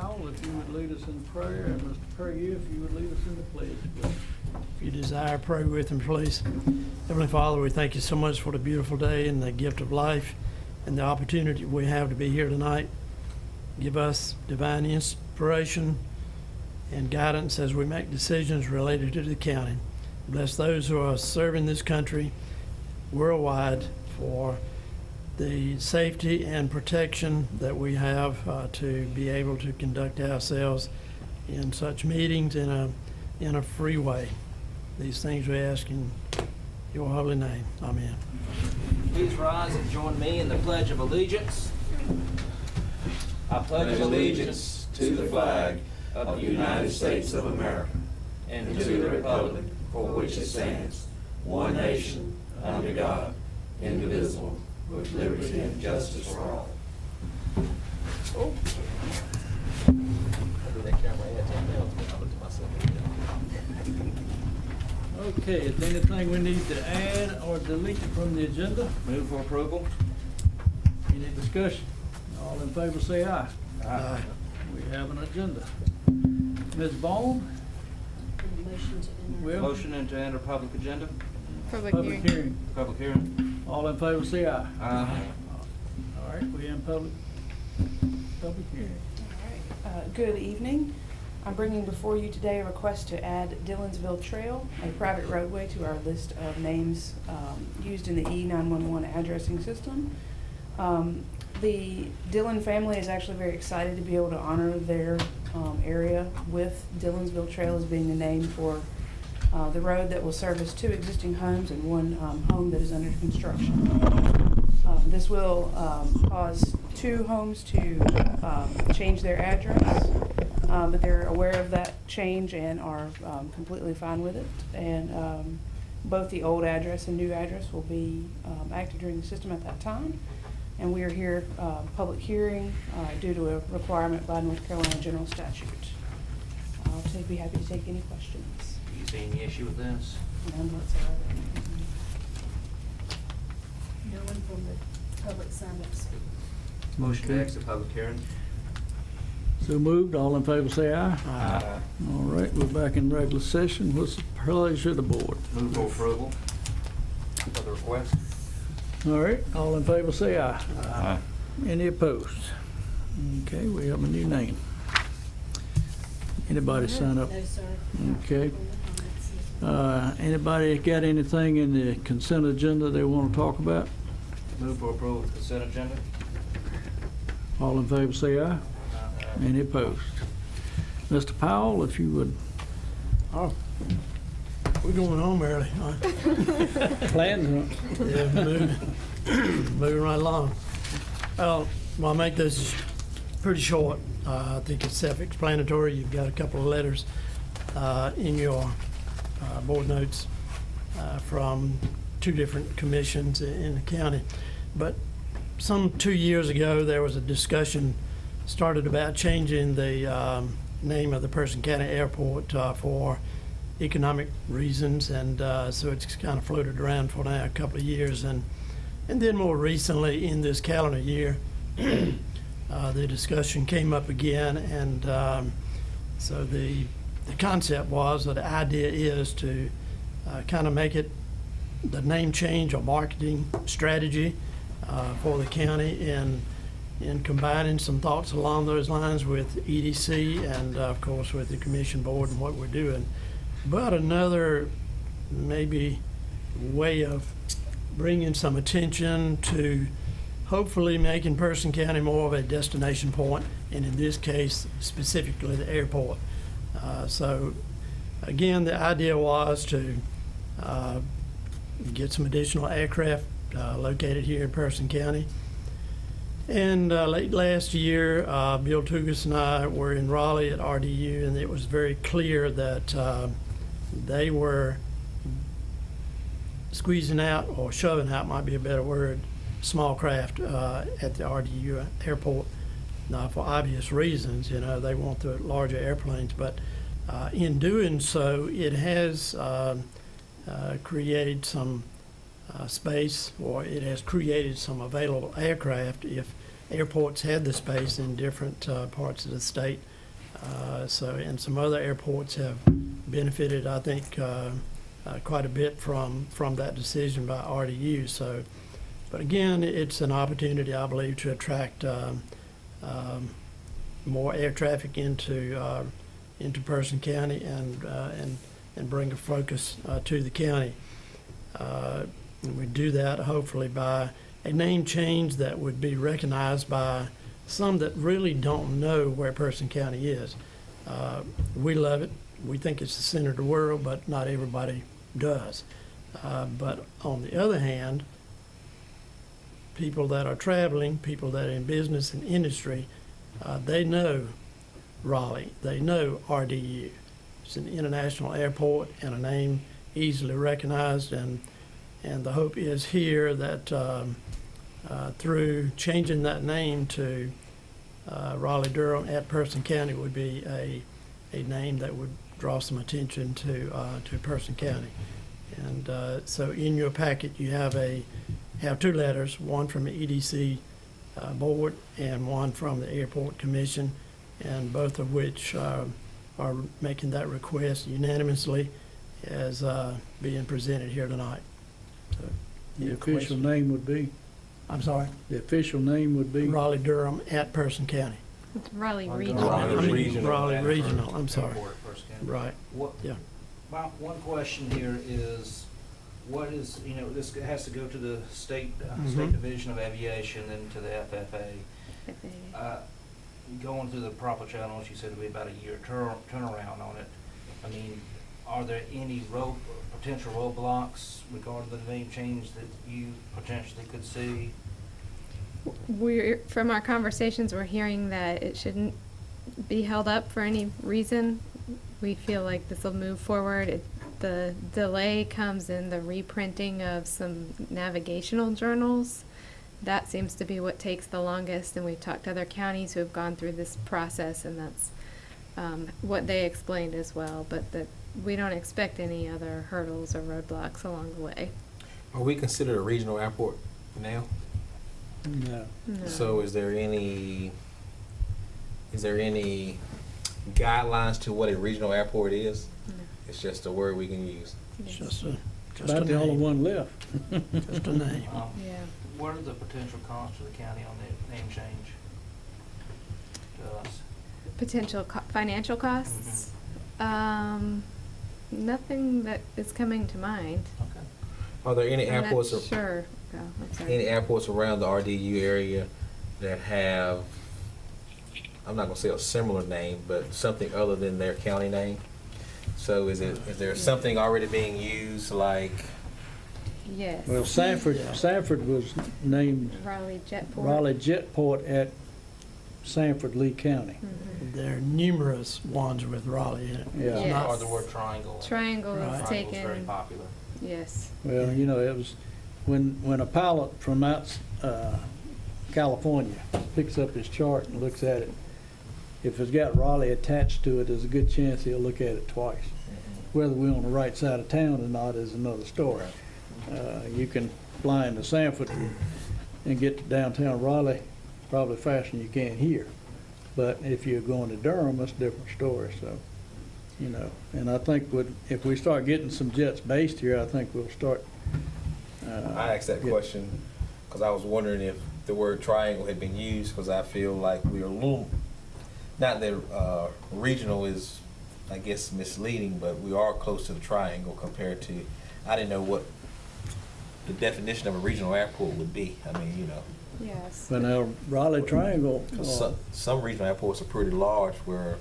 Powell, if you would lead us in prayer, and Mr. Perry, if you would lead us in the pledge, please. If you desire, pray with him, please. Heavenly Father, we thank you so much for the beautiful day and the gift of life and the opportunity we have to be here tonight. Give us divine inspiration and guidance as we make decisions related to the county. Bless those who are serving this country worldwide for the safety and protection that we have to be able to conduct ourselves in such meetings in a free way. These things we ask in your holy name. Amen. Please rise and join me in the Pledge of Allegiance. I pledge allegiance to the flag of the United States of America and and to the republic for which it stands, one nation, under God, indivisible, with liberty and justice for all. Okay, is there anything we need to add or delete from the agenda? Move for approval. Any discussion? All in favor say aye. Aye. We have an agenda. Ms. Bond? Well, Motion to enter public agenda. public hearing. Public hearing. All in favor say aye. Aye. All right, we in public hearing. Good evening. I'm bringing before you today a request to add Dillonsville Trail, a private roadway, to our list of names used in the E911 addressing system. The Dillon family is actually very excited to be able to honor their area with Dillonsville Trail as being the name for the road that will service 2 existing homes and 1 home that is under construction. This will cause 2 homes to change their address, but they're aware of that change and are completely fine with it. And both the old address and new address will be active during the system at that time. And we are here, public hearing, due to a requirement by North Carolina General Statute. So I'd be happy to take any questions. Do you see any issue with this? None whatsoever. No one from the public signed up to speak. Motion to exit public hearing. So moved, all in favor say aye. Aye. All right, we're back in regular session. What's the pleasure of the board? Move for approval for the request. All right, all in favor say aye. Aye. Any opposed? Okay, we have a new name. Anybody sign up? No, sir. Okay. Anybody got anything in the consent agenda they want to talk about? Move for approval of the consent agenda. All in favor say aye. Any opposed? Mr. Powell, if you would. Oh, we're going home early, huh? Plan. Yeah, moving right along. Well, I'll make this pretty short. I think it's self-explanatory. You've got a couple of letters in your board notes from 2 different commissions in the county. But some 2 years ago, there was a discussion started about changing the name of the Person County Airport for economic reasons, and so it's kind of floated around for now a couple of years, and then more recently in this calendar year, the discussion came up again, and so the concept was, or the idea is to kind of make it the name change or marketing strategy for the county, and combining some thoughts along those lines with EDC and of course with the commission board and what we're doing. But another maybe way of bringing some attention to hopefully making Person County more of a destination point, and in this case specifically the airport. So again, the idea was to get some additional aircraft located here in Person County. And late last year, Bill Tugas and I were in Raleigh at RDU, and it was very clear that they were squeezing out, or shoving out might be a better word, small craft at the RDU airport for obvious reasons. You know, they want the larger airplanes, but in doing so, it has created some space, or it has created some available aircraft if airports had the space in different parts of the state. And some other airports have benefited, I think, quite a bit from that decision by RDU. So, but again, it's an opportunity, I believe, to attract more air traffic into Person County and bring a focus to the county. And we do that hopefully by a name change that would be recognized by some that really don't know where Person County is. We love it. We think it's the center of the world, but not everybody does. But on the other hand, people that are traveling, people that are in business and industry, they know Raleigh. They know RDU. It's an international airport and a name easily recognized, and the hope is here that through changing that name to Raleigh-Durham at Person County would be a name that would draw some attention to Person County. And so in your packet you have two letters, one from the EDC board and one from the Airport Commission, and both of which are making that request unanimously as being presented here tonight. So, The any official questions? name would be, I'm sorry, the official name would be? Raleigh-Durham at Person County. It's Raleigh Raleigh Regional. Regional. Raleigh Regional, I'm sorry. Airport at Person County. Right. What, Yeah. my one question here is, what is, this has to go to the State Mhm. Division of Aviation and to the FFA. Going through the proper channels, you said it'd be about a year turnaround on it. I mean, are there any potential roadblocks regarding the name change that you potentially could see? From our conversations, we're hearing that it shouldn't be held up for any reason. We feel like this will move forward. The delay comes in the reprinting of some navigational journals. That seems to be what takes the longest, and we've talked to other counties who have gone through this process, and that's what they explained as well, but that we don't expect any other hurdles or roadblocks along the way. Are we considered a regional airport now? No. No. So is there any guidelines to what a regional airport is? No. It's just a word we can use. It's Yes. just a About the only name. one left. Just a name. Yeah. What are the potential costs to the county on the name change to us? Potential financial costs? Nothing that is coming to mind. Okay. Are there any I'm airports? not sure. Oh, I'm sorry. Any airports around the RDU area that have, I'm not gonna say a similar name, but something other than their county name? So is there something already being used, like, Yes. Well, Sanford was named Raleigh Jetport. Raleigh Jetport at Sanford, Lee County. Mhm. There are numerous ones with Raleigh in it. Yeah. It's Yes. not- Or the word triangle? Triangle Right. is Triangle's very taken. popular. Yes. Well, it was, when a pilot from out California picks up his chart and looks at it, if it's got Raleigh attached to it, there's a good chance he'll look at it twice. Whether we're on the right side of town or not is another story. You can fly into Sanford and get to downtown Raleigh probably faster than you can here. But if you're going to Durham, that's a different story, so, And I think if we start getting some jets based here, I think we'll start. I asked that question because I was wondering if the word triangle had been used, because I feel like we are a little, not that regional is, I guess, misleading, but we are close to the triangle compared to, I didn't know what the definition of a regional airport would be. I mean, Yes. But now Raleigh Triangle, 'cause some regional airports are pretty large. Where,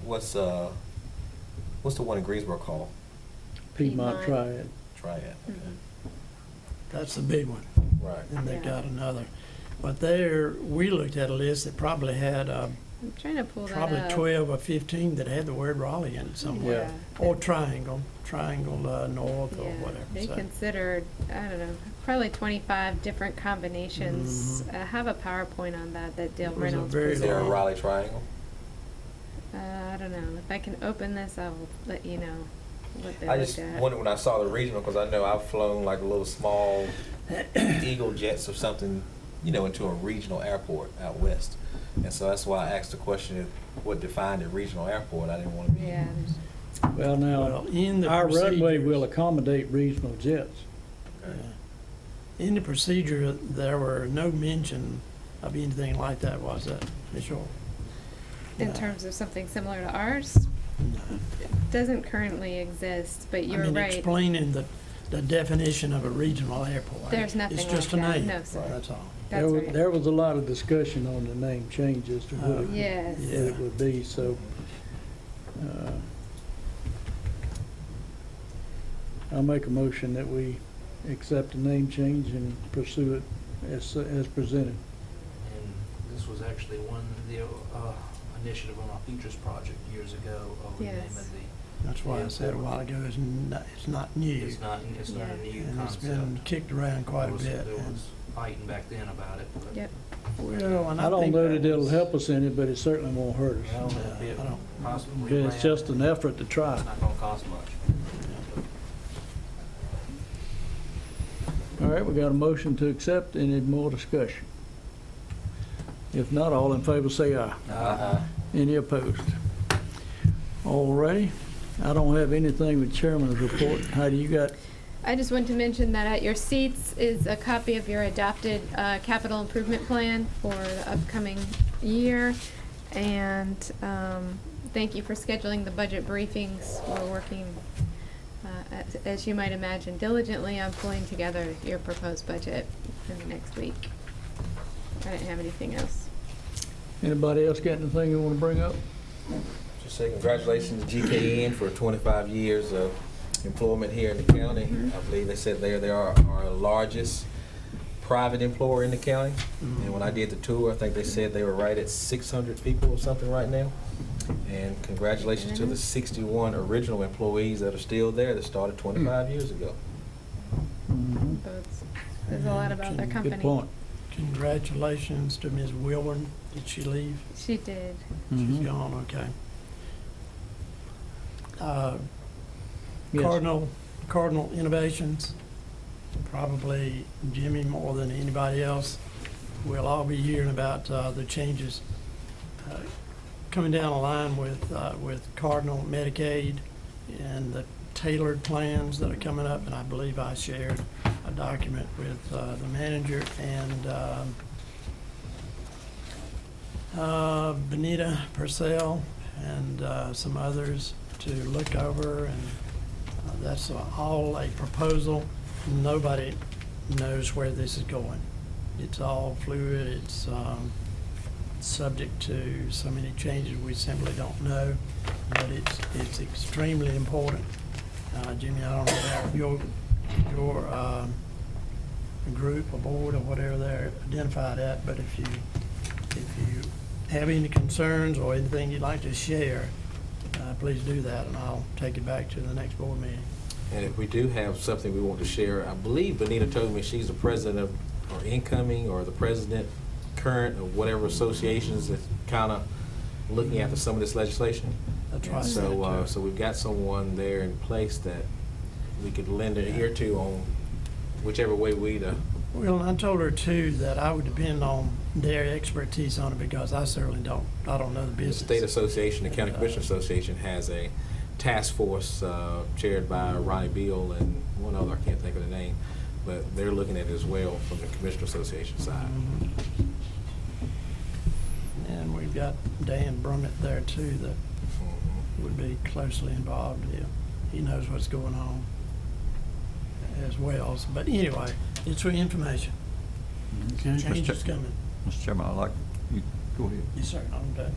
what's the one in Greensboro called? Piedmont Piedmont. Triad. Triad. Mhm. That's the big one. Right. And they Yeah. got another. But we looked at a list that probably had I'm trying to pull that probably up. 12 or 15 that had the word Raleigh in it somewhere. Or Triangle North or Yeah, whatever. they So, considered, I don't know, probably 25 different combinations. I have a PowerPoint on that Dale It was a Reynolds very Is there a long- Raleigh Triangle? I don't know. If I can open this, I will let you know what they I looked just at. wondered when I saw the regional, because I know I've flown like little small Eagle jets or something into a regional airport out west. And so that's why I asked the question, what defined a regional airport? I didn't want to be. Yeah, Well, now, Well, in the our runway procedures- will accommodate regional jets. In the procedure, there were no mention of anything like that, was that, Ms. York? in No. terms of something similar to ours, No. doesn't currently exist, but you're I mean, right. explaining the definition of a regional airport. There's nothing It's just a like that. name. No, sir. That's all. There That's was, right. there was a lot of discussion on the name change as to what it, Yes. what it would be, so. I'll make a motion that we accept the name change and pursue it as presented. And this was actually one, the initiative on our Futures project years ago of renaming Yes. That's why I said a while ago, it's not new. it's not a Yeah. new And it's concept. been kicked around quite a There was- bit. There and- was fighting back then about it, but. Yep. Well, and I don't think know that that it'll was- help us in it, but it certainly won't hurt Well, us. it'll be I don't- possibly. It's just an effort to try. It's not gonna cost much. All right, we got a motion to accept. Any more discussion? If not, all in favor say aye. Any opposed? All righty. I don't have anything with chairman's report. Heidi, you got? I just want to mention that at your seats is a copy of your adopted capital improvement plan for the upcoming year. And thank you for scheduling the budget briefings. We're working, as you might imagine, diligently on pulling together your proposed budget in the next week. I didn't have anything else. Anybody else got anything you want to bring up? Just say congratulations to GKN for 25 years of employment here in the county. I believe they said they are our largest private employer in the county. And when I did the tour, I think they said they were right at 600 people or something right now. And congratulations to the 61 original employees that are still there that started 25 years ago. Says a lot about their company. Good point. Congratulations to Ms. Wilburn. Did she leave? She did. She's Mhm. gone, okay. Yes. Cardinal Innovations, probably Jimmy more than anybody else. We'll all be hearing about the changes coming down the line with Cardinal Medicaid and the tailored plans that are coming up. And I believe I shared a document with the manager and Benita Purcell and some others to look over, and that's all a proposal. Nobody knows where this is going. It's all fluid, it's subject to so many changes we simply don't know, but it's extremely important. Jimmy, I don't know how your group or board or whatever they're identified at, but if you have any concerns or anything you'd like to share, please do that, and I'll take it back to the next board meeting. And if we do have something we want to share, I believe Benita told me she's the president of, or incoming, or the president current of whatever associations that's kind of looking after some of this legislation. That's And right. so we've got someone there in place that we could lend an ear to on whichever way we Well, I told her too that I would depend on their expertise on it because I certainly don't know the The business. State Association, the County Commissioner Association has a task force chaired by Ronnie Beal and one other, I can't think of the name, but they're looking at it as well from the Commissioner Association side. And we've got Dan Brummett there too that Mhm. would be closely involved. He knows what's going on as well. But anyway, it's for information. Okay. Change is coming. Mr. Chairman, I'd like, you, go ahead. Yes, sir. I'm done.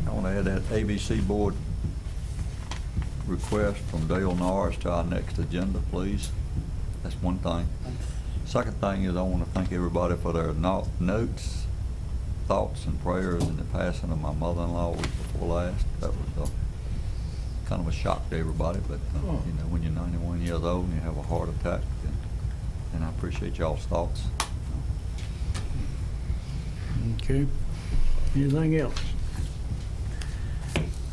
I want to add that ABC Board request from Dale Norris to our next agenda, please. That's one thing. Second thing is I want to thank everybody for their notes, thoughts, and prayers in the passing of my mother-in-law week before last. That was kind of a shock to everybody, but you know, when you're 91 years old and you have a heart attack, and I appreciate y'all's thoughts. Okay. Anything else?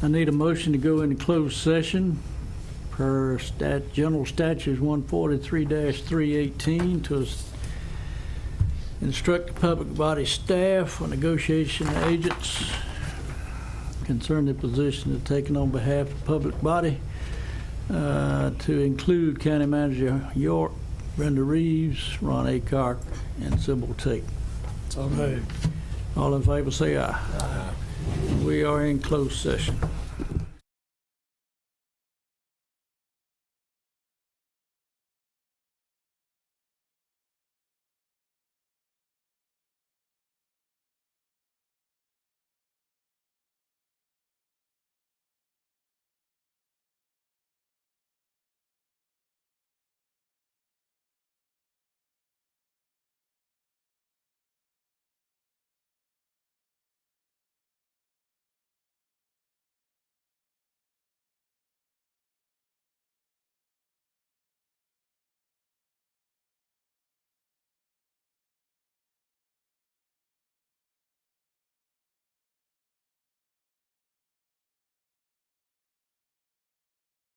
I need a motion to go into closed session per General Statutes 143-318 to Instruct the public body staff or negotiation agents concerning the position of taken on behalf of the public body to include County Manager York, Brenda Reeves, Ron Aycock, and Sybil Tate. So moved. All in favor say aye. We are in closed session.